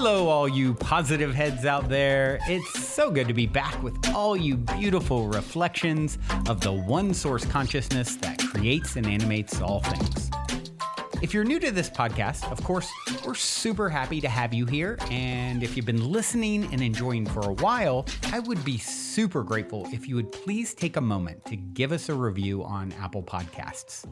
Hello, all you positive heads out there. It's so good to be back with all you beautiful reflections of the one source consciousness that creates and animates all things. If you're new to this podcast, of course, we're super happy to have you here. And if you've been listening and enjoying for a while, I would be super grateful if you would please take a moment to give us a review on Apple Podcasts.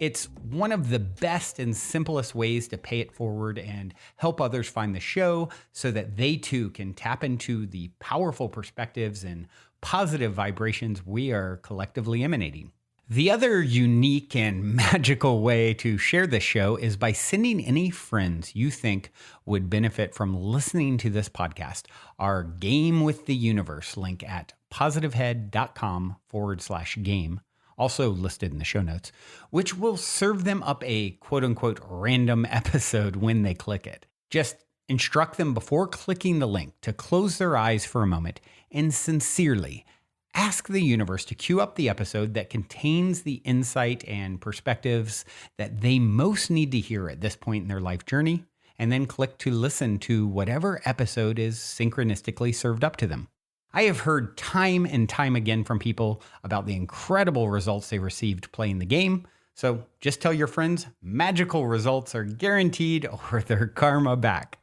It's one of the best and simplest ways to pay it forward and help others find the show so that they too can tap into the powerful perspectives and positive vibrations we are collectively emanating. The other unique and magical way to share this show is by sending any friends you think would benefit from listening to this podcast our Game with the Universe link at positivehead.com/game. Also listed in the show notes, which will serve them up a quote-unquote random episode when they click it. Just instruct them before clicking the link to close their eyes for a moment and sincerely ask the universe to cue up the episode that contains the insight and perspectives that they most need to hear at this point in their life journey, and then click to listen to whatever episode is synchronistically served up to them. I have heard time and time again from people about the incredible results they received playing the game. So just tell your friends magical results are guaranteed or their karma back.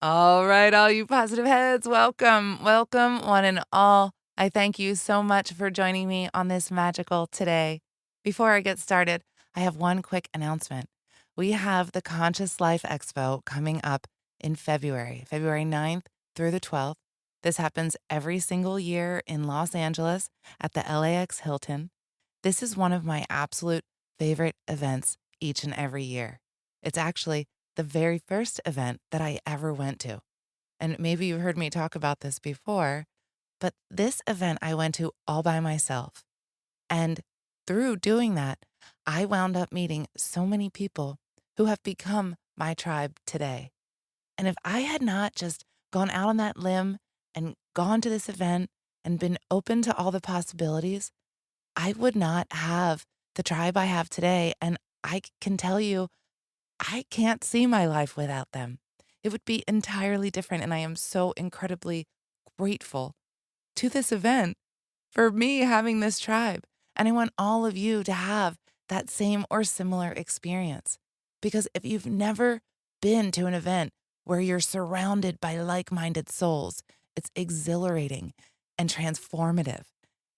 All right, all you positive heads, welcome, welcome, one and all. I thank you so much for joining me on this magical today. Before I get started, I have one quick announcement. We have the Conscious Life Expo coming up in February 9th through the 12th. This happens every single year in Los Angeles at the LAX Hilton. This is one of my absolute favorite events each and every year. It's actually the very first event that I ever went to. And maybe you've heard me talk about this before, but this event I went to all by myself. And through doing that, I wound up meeting so many people who have become my tribe today. And if I had not just gone out on that limb and gone to this event and been open to all the possibilities, I would not have the tribe I have today. And I can tell you, I can't see my life without them. It would be entirely different. And I am so incredibly grateful to this event for me having this tribe. And I want all of you to have that same or similar experience. Because if you've never been to an event where you're surrounded by like-minded souls, it's exhilarating and transformative.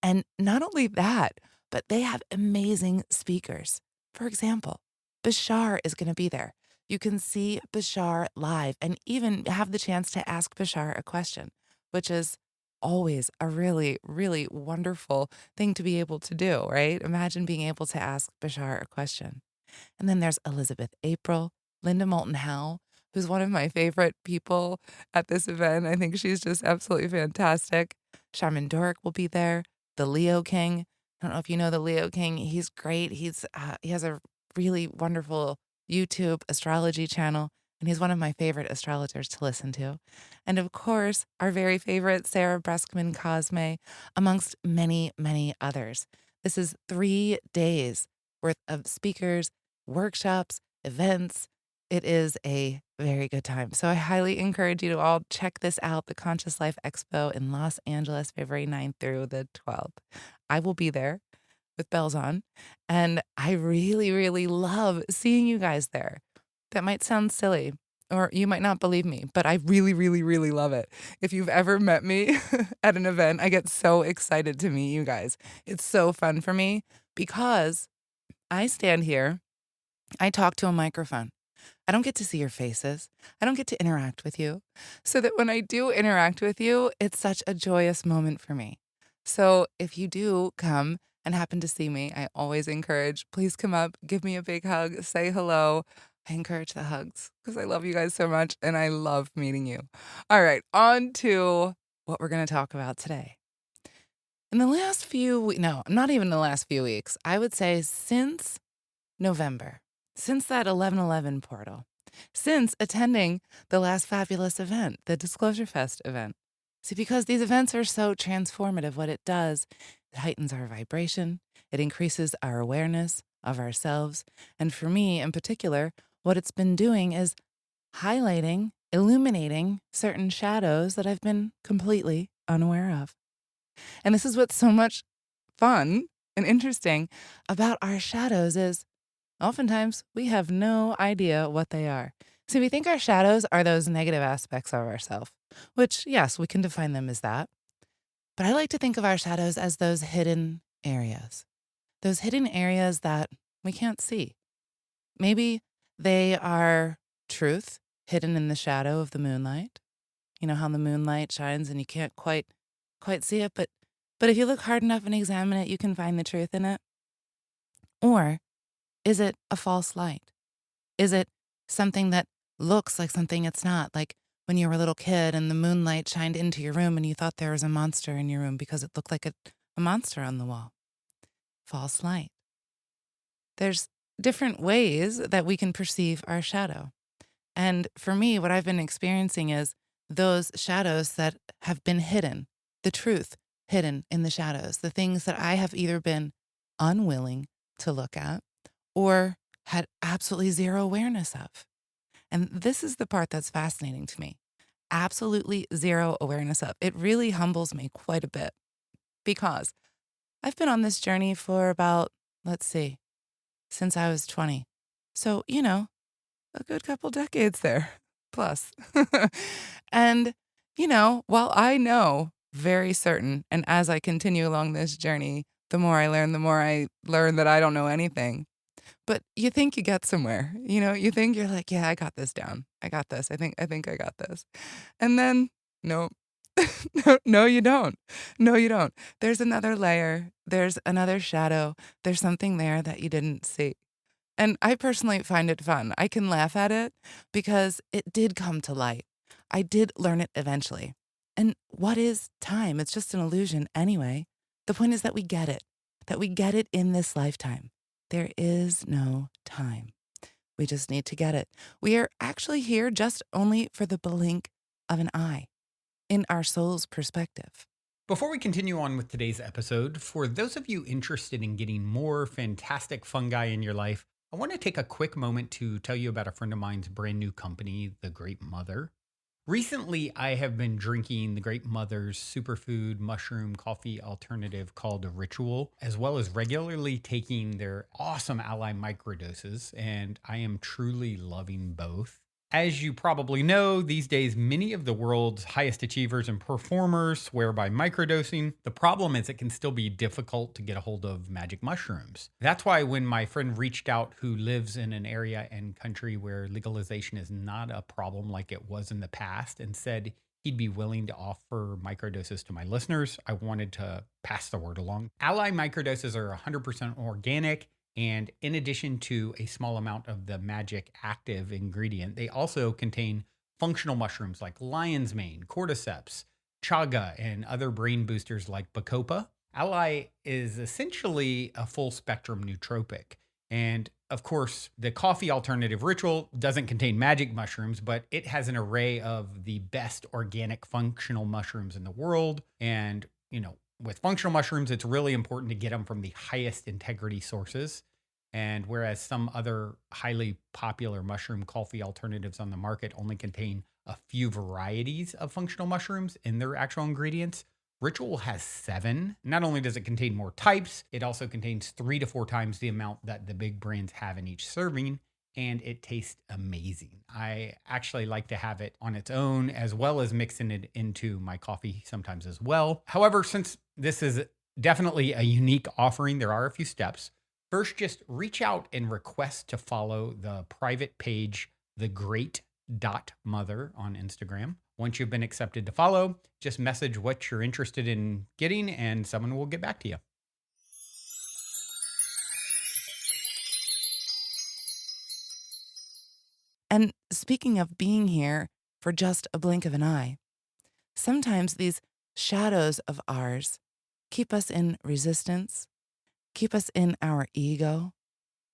And not only that, but they have amazing speakers. For example, Bashar is going to be there. You can see Bashar live and even have the chance to ask Bashar a question, which is always a really, really wonderful thing to be able to do, right? Imagine being able to ask Bashar a question. And then there's Elizabeth April, Linda Moulton Howe, who's one of my favorite people at this event. I think she's just absolutely fantastic. Charmin Doric will be there. The Leo King. I don't know if you know the Leo King. He's great. He has a really wonderful YouTube astrology channel, and he's one of my favorite astrologers to listen to. And of course, our very favorite Sarah Breskman Cosme, amongst many, many others. This is 3 days worth of speakers, workshops, events. It is a very good time. So I highly encourage you to all check this out, the Conscious Life Expo in Los Angeles, February 9th through the 12th. I will be there with bells on, and I really, really love seeing you guys there. That might sound silly, or you might not believe me, but I really, really, really love it. If you've ever met me at an event, I get so excited to meet you guys. It's so fun for me because I stand here, I talk to a microphone. I don't get to see your faces. I don't get to interact with you. So that when I do interact with you, it's such a joyous moment for me. So if you do come and happen to see me, I always encourage, please come up, give me a big hug, say hello. I encourage the hugs because I love you guys so much and I love meeting you. All right, on to what we're going to talk about today. In the last not even the last few weeks, I would say since November, since that 11/11 portal, since attending the last fabulous event, the Disclosure Fest event. See, because these events are so transformative, what it does, it heightens our vibration, it increases our awareness, of ourselves. And for me in particular, what it's been doing is highlighting, illuminating certain shadows that I've been completely unaware of. And this is what's so much fun and interesting about our shadows is oftentimes we have no idea what they are. So we think our shadows are those negative aspects of ourselves, which yes, we can define them as that. But I like to think of our shadows as those hidden areas that we can't see. Maybe they are truth hidden in the shadow of the moonlight. You know how the moonlight shines and you can't quite see it, but if you look hard enough and examine it, you can find the truth in it. Or is it a false light? Is it something that looks like something it's not? Like when you were a little kid and the moonlight shined into your room and you thought there was a monster in your room because it looked like a monster on the wall. False light. There's different ways that we can perceive our shadow. And for me, what I've been experiencing is those shadows that have been hidden, the truth hidden in the shadows, the things that I have either been unwilling to look at or had absolutely zero awareness of. And this is the part that's fascinating to me. Absolutely zero awareness of. It really humbles me quite a bit because I've been on this journey for about, let's see, since I was 20. So, a good couple decades there, plus. And, while I know very certain, and as I continue along this journey, the more I learn that I don't know anything. But you think you get somewhere, you think you're like, yeah, I got this down. I got this. I think I got this. And then, no, no, you don't. No, you don't. There's another layer. There's another shadow. There's something there that you didn't see. And I personally find it fun. I can laugh at it because it did come to light. I did learn it eventually. And what is time? It's just an illusion anyway. The point is that we get it in this lifetime. There is no time. We just need to get it. We are actually here just only for the blink of an eye in our soul's perspective. Before we continue on with today's episode, for those of you interested in getting more fantastic fungi in your life, I want to take a quick moment to tell you about a friend of mine's brand new company, The Great Mother. Recently, I have been drinking the Great Mother's superfood mushroom coffee alternative called Ritual, as well as regularly taking their awesome Ally microdoses, and I am truly loving both. As you probably know, these days, many of the world's highest achievers and performers swear by microdosing. The problem is it can still be difficult to get a hold of magic mushrooms. That's why when my friend reached out, who lives in an area and country where legalization is not a problem like it was in the past, and said he'd be willing to offer microdoses to my listeners, I wanted to pass the word along. Ally microdoses are 100% organic. And in addition to a small amount of the magic active ingredient, they also contain functional mushrooms like lion's mane, cordyceps, chaga, and other brain boosters like bacopa. Ally is essentially a full spectrum nootropic. And of course, the coffee alternative Ritual doesn't contain magic mushrooms, but it has an array of the best organic functional mushrooms in the world. And, with functional mushrooms, it's really important to get them from the highest integrity sources. And whereas some other highly popular mushroom coffee alternatives on the market only contain a few varieties of functional mushrooms in their actual ingredients, Ritual has 7. Not only does it contain more types, it also contains 3 to 4 times the amount that the big brands have in each serving. And it tastes amazing. I actually like to have it on its own as well as mixing it into my coffee sometimes as well. However, since this is definitely a unique offering, there are a few steps. First, just reach out and request to follow the private page, thegreat.mother on Instagram. Once you've been accepted to follow, just message what you're interested in getting and someone will get back to you. And speaking of being here for just a blink of an eye, sometimes these shadows of ours keep us in resistance, keep us in our ego.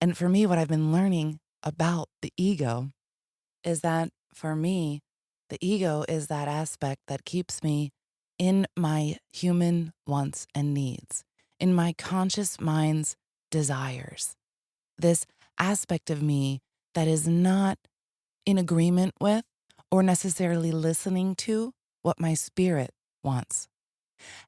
And for me, what I've been learning about the ego is that for me, the ego is that aspect that keeps me in my human wants and needs, in my conscious mind's desires. this aspect of me that is not in agreement with or necessarily listening to what my spirit wants.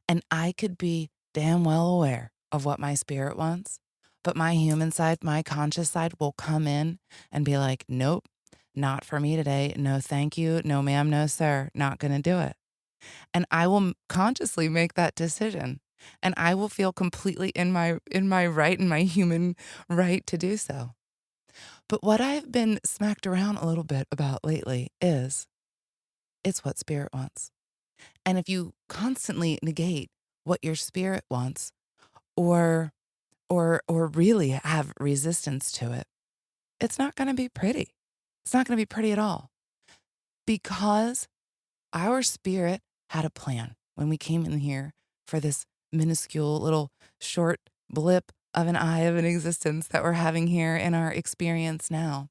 And I could be damn well aware of what my spirit wants, but my human side, my conscious side will come in and be like, nope, not for me today. No, thank you. No, ma'am. No, sir. Not going to do it. And I will consciously make that decision. And I will feel completely in my right and my human right to do so. But what I've been smacked around a little bit about lately is it's what spirit wants. And if you constantly negate what your spirit wants or or really have resistance to it, it's not going to be pretty. It's not going to be pretty at all because our spirit had a plan when we came in here for this minuscule little short blip of an eye of an existence that we're having here in our experience now.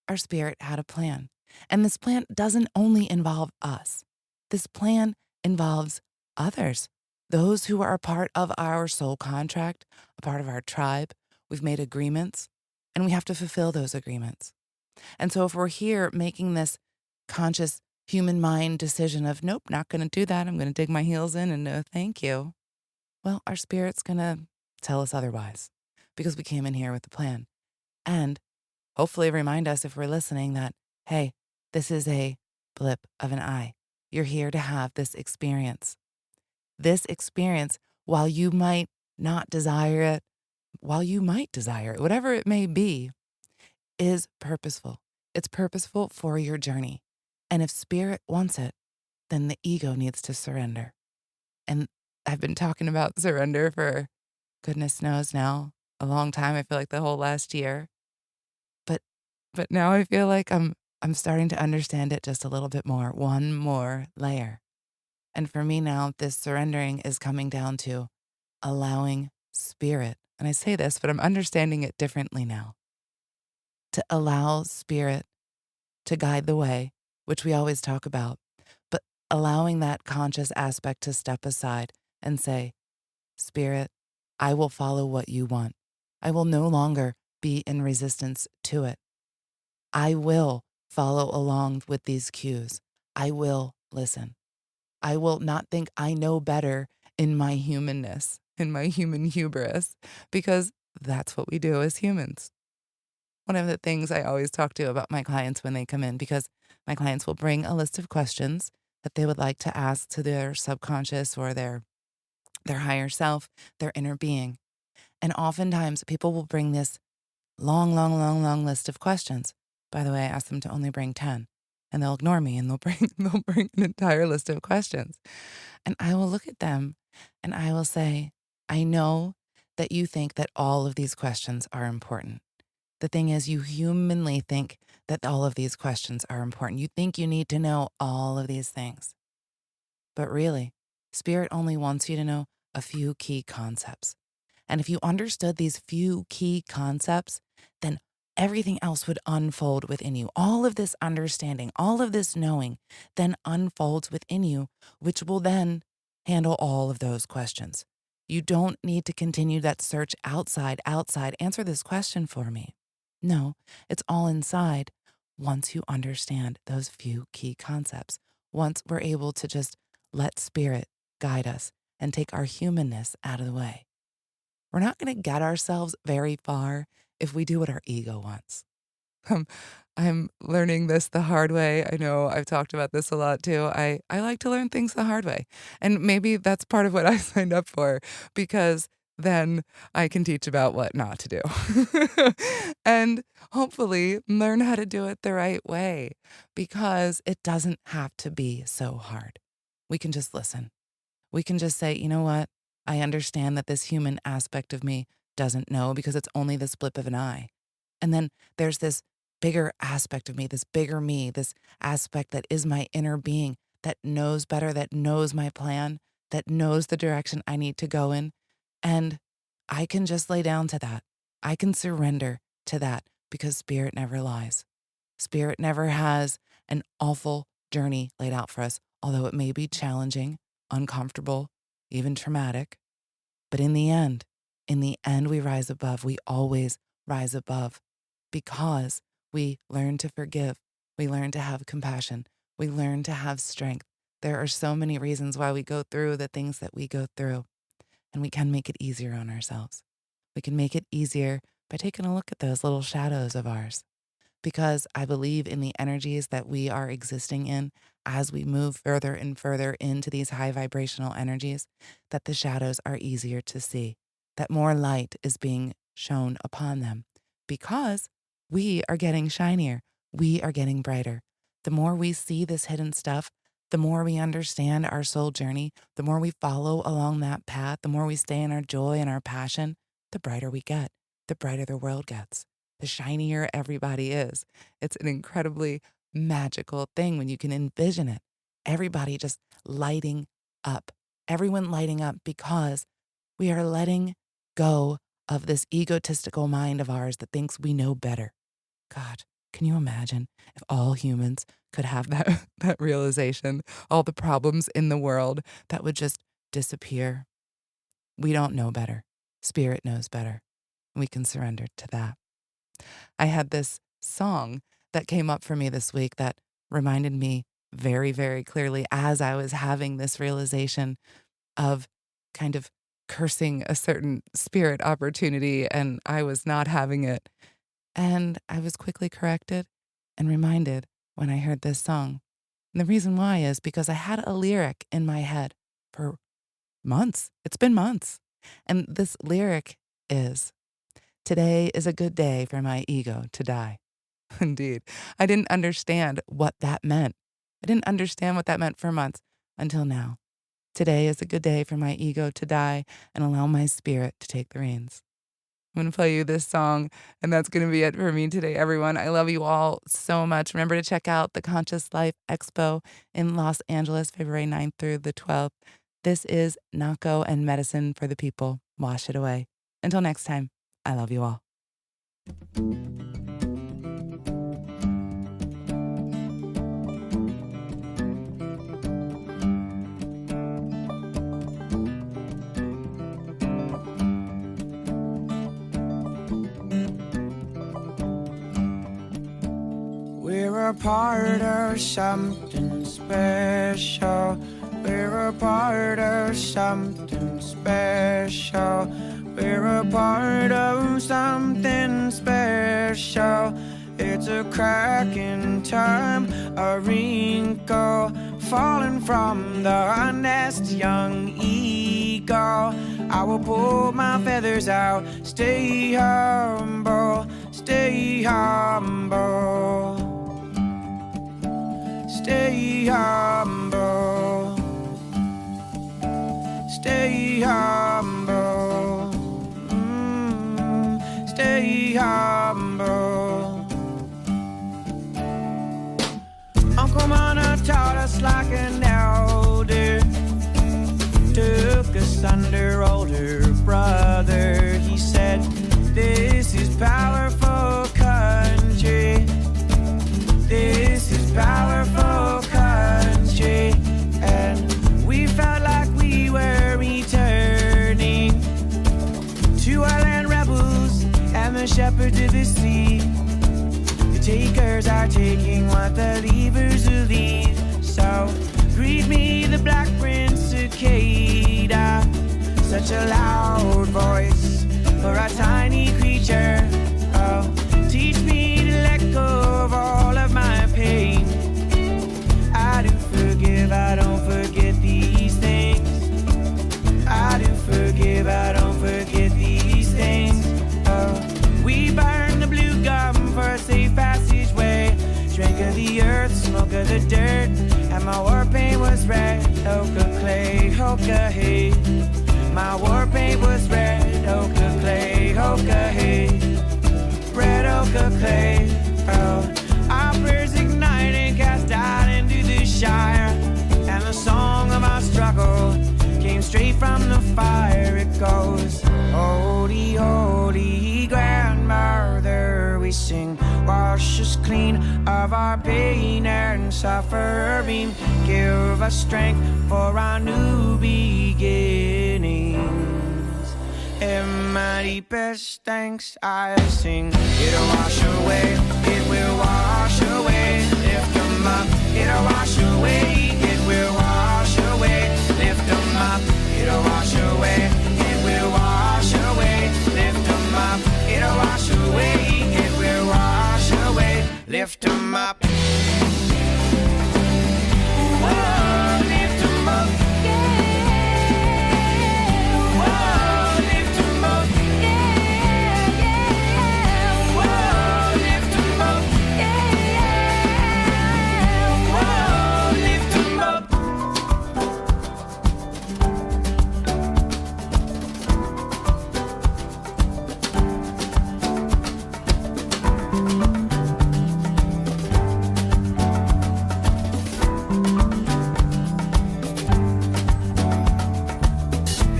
Our spirit had a plan. And this plan doesn't only involve us. This plan involves others, those who are a part of our soul contract, a part of our tribe. We've made agreements, and we have to fulfill those agreements. And so if we're here making this conscious human mind decision of, nope, not going to do that. I'm going to dig my heels in and no, thank you. Well, our spirit's going to tell us otherwise because we came in here with a plan. And hopefully remind us if we're listening that, hey, this is a blip of an eye. You're here to have this experience. This experience, while you might not desire it, while you might desire it, whatever it may be, is purposeful. It's purposeful for your journey. And if spirit wants it, then the ego needs to surrender. And I've been talking about surrender for goodness knows now, a long time. I feel like the whole last year. But now I feel like I'm starting to understand it just a little bit more, one more layer. And for me now, this surrendering is coming down to allowing spirit. And I say this, but I'm understanding it differently now. To allow spirit to guide the way, which we always talk about, but allowing that conscious aspect to step aside and say, Spirit, I will follow what you want. I will no longer be in resistance to it. I will follow along with these cues. I will listen. I will not think I know better in my humanness, in my human hubris, because that's what we do as humans. One of the things I always talk to about my clients when they come in, because my clients will bring a list of questions that they would like to ask to their subconscious or their higher self, their inner being. And oftentimes people will bring this long list of questions. By the way, I ask them to only bring 10 and they'll ignore me and they'll bring an entire list of questions. And I will look at them and I will say, I know that you think that all of these questions are important. The thing is, you humanly think that all of these questions are important. You think you need to know all of these things. But really, Spirit only wants you to know a few key concepts. And if you understood these few key concepts, then everything else would unfold within you. All of this understanding, all of this knowing then unfolds within you, which will then handle all of those questions. You don't need to continue that search outside. Answer this question for me. No, it's all inside once you understand those few key concepts. Once we're able to just let spirit guide us and take our humanness out of the way. We're not going to get ourselves very far if we do what our ego wants. Um, I'm learning this the hard way. I know I've talked about this a lot too. I like to learn things the hard way. And maybe that's part of what I signed up for because then I can teach about what not to do. And hopefully learn how to do it the right way because it doesn't have to be so hard. We can just listen. We can just say, you know what? I understand that this human aspect of me doesn't know because it's only this blip of an eye. And then there's this bigger aspect of me, this bigger me, this aspect that is my inner being that knows better, that knows my plan, that knows the direction I need to go in. And I can just lay down to that. I can surrender to that because spirit never lies. Spirit never has an awful journey laid out for us, although it may be challenging, uncomfortable, even traumatic. But in the end, we rise above. We always rise above because we learn to forgive. We learn to have compassion. We learn to have strength. There are so many reasons why we go through the things that we go through, and we can make it easier on ourselves. We can make it easier by taking a look at those little shadows of ours, because I believe in the energies that we are existing in as we move further and further into these high vibrational energies, that the shadows are easier to see, that more light is being shown upon them because we are getting shinier. We are getting brighter. The more we see this hidden stuff, the more we understand our soul journey, the more we follow along that path, the more we stay in our joy and our passion, the brighter we get, the brighter the world gets, the shinier everybody is. It's an incredibly magical thing when you can envision it. Everybody just lighting up, everyone lighting up because we are letting go of this egotistical mind of ours that thinks we know better. God, can you imagine if all humans could have that realization, all the problems in the world that would just disappear? We don't know better. Spirit knows better. We can surrender to that. I had this song that came up for me this week that reminded me very, very clearly as I was having this realization of kind of cursing a certain spirit opportunity and I was not having it. And I was quickly corrected and reminded when I heard this song. And the reason why is because I had a lyric in my head for months. It's been months. And this lyric is, "Today is a good day for my ego to die." Indeed. I didn't understand what that meant. I didn't understand what that meant for months until now. Today is a good day for my ego to die and allow my spirit to take the reins. I'm going to play you this song, and that's going to be it for me today, everyone. I love you all so much. Remember to check out the Conscious Life Expo in Los Angeles, February 9th through the 12th. This is Nako and Medicine for the People. Wash it away. Until next time, I love you all. We're a part of something special. We're a part of something special. We're a part of something special. It's a crack in time, a wrinkle falling from the nest, young eagle. I will pull my feathers out, stay humble, stay humble. Stay humble, stay humble, stay humble. Uncle Mana taught us like an elder, took us under older brother. He said, this is powerful country. This is powerful country, and we felt like we were returning to our land rebels and the shepherds of the sea. The takers are taking what the leavers will leave. So greet me, the black prince cicada, such a loud voice for a tiny creature. Oh, teach me to let go of all of my pain. I do forgive, I don't forget these things. I do forgive, I don't forget these things. Oh, we burn the blue gum for a safe passageway. Drink of the earth, smoke of the dirt, and my war paint was red. Ochre clay, ochre hay. My war paint was red. Ochre clay, ochre hay. Red ochre clay. Oh, our prayers ignite and cast out into the Shire, and the song of our struggle came straight from the fire. It goes, holy, holy grandmother, we sing, wash us clean of our pain and suffering, give us strength for our new beginnings. And my deepest thanks I'll sing. It'll wash away, it will wash away. Lift them up, it'll wash away, it will wash away. Lift them up, it'll wash away, it will wash away. Lift them up, it'll wash away, it will wash away. Lift them up. Whoa, lift them up.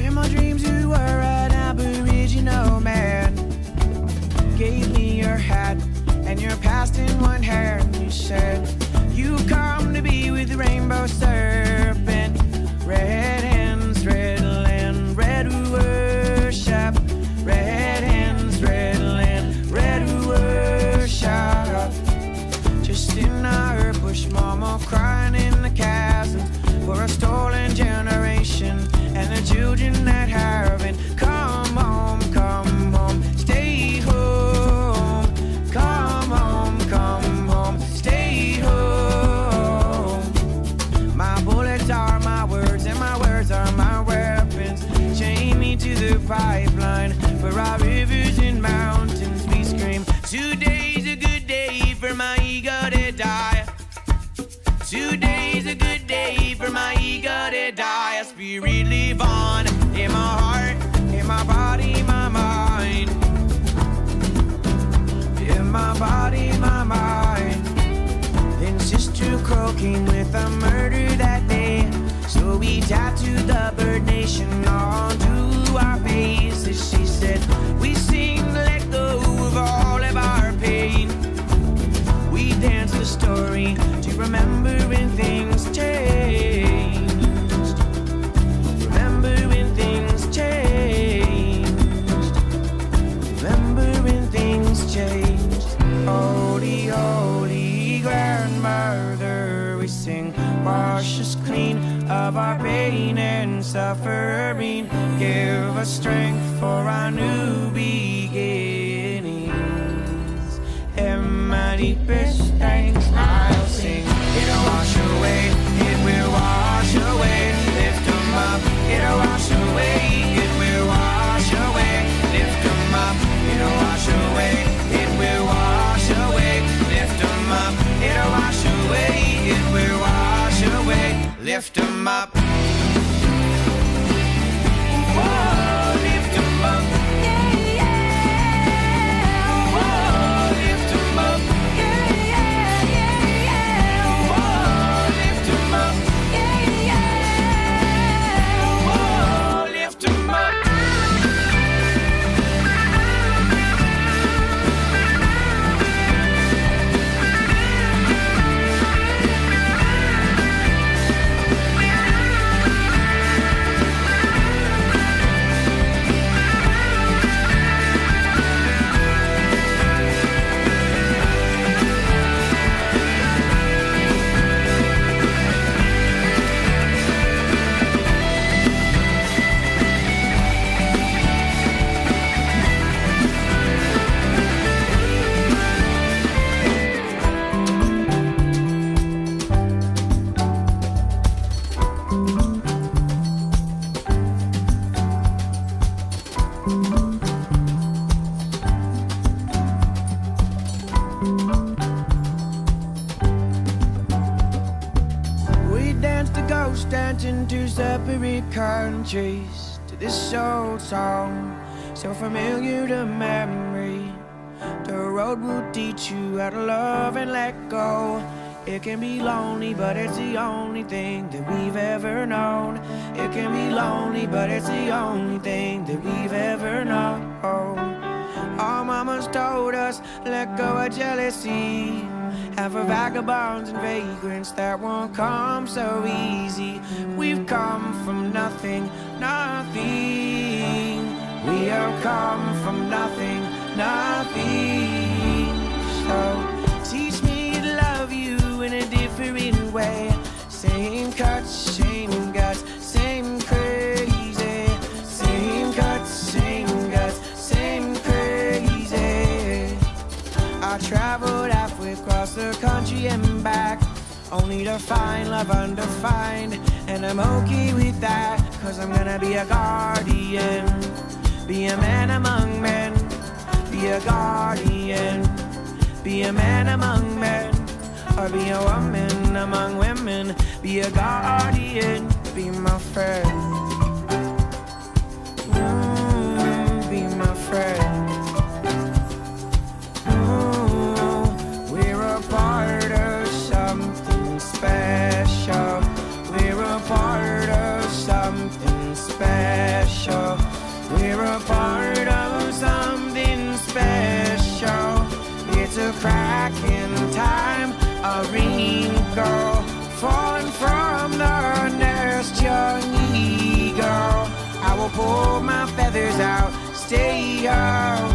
In my dreams you were an Aboriginal man. Gave me your hat and your past in one hand. You said you come to be with the rainbow serpent. Red hands, red land, red worship. Red hands, red land, red worship. Just in our bush, mama crying in the chasms for a stolen generation and the children that haven't come home, stay home. Come home, stay home. My bullets are my words and my words are my weapons. Chain me to the pipeline for our rivers and mountains. We scream, today's a good day for my ego to die. Today's a good day for my ego to die. A spirit live on in my heart, in my body, my mind. In my body, my mind. Then sister croaking with a murder that day. So we tattooed the bird nation onto our faces. She said, we sing to let go of all of our pain. We dance the story to remember when things changed. Remember when things changed. Remember when things changed. Holy, holy grandmother, we sing, wash us clean of our pain and suffering. Give us strength for our new beginnings. And my deepest thanks I'll sing. It'll wash away, it will wash away. Lift them up, it'll wash away, it will wash away. Lift them up, it'll wash away, it will wash away. Lift them up, it'll wash away, it will wash away. Lift them up. Whoa, lift them up. Whoa, lift them up. Whoa, lift them up. Whoa, lift them up. Dancing to separate countries to this old song, so familiar to memory. The road will teach you how to love and let go. It can be lonely, but it's the only thing that we've ever known. It can be lonely, but it's the only thing that we've ever known. Our mamas told us, let go of jealousy, and for vagabonds and vagrants that won't come so easy. We've come from nothing, nothing. We have come from nothing, nothing. So teach me to love you in a different way. Same cuts, same guts, same crazy. Same cuts, same guts, same crazy. I traveled halfway across the country and back, only to find love undefined. And I'm okay with that, 'cause I'm gonna be a guardian. Be a man among men. Be a guardian. Be a man among men. Or be a woman among women. Be a guardian. Be my friend. Be my friend. We're a part of something special. We're a part of something special. We're a part of something special. It's a crack in time, a wrinkle, falling from the nest, young eagle. I will pull my feathers out, stay up.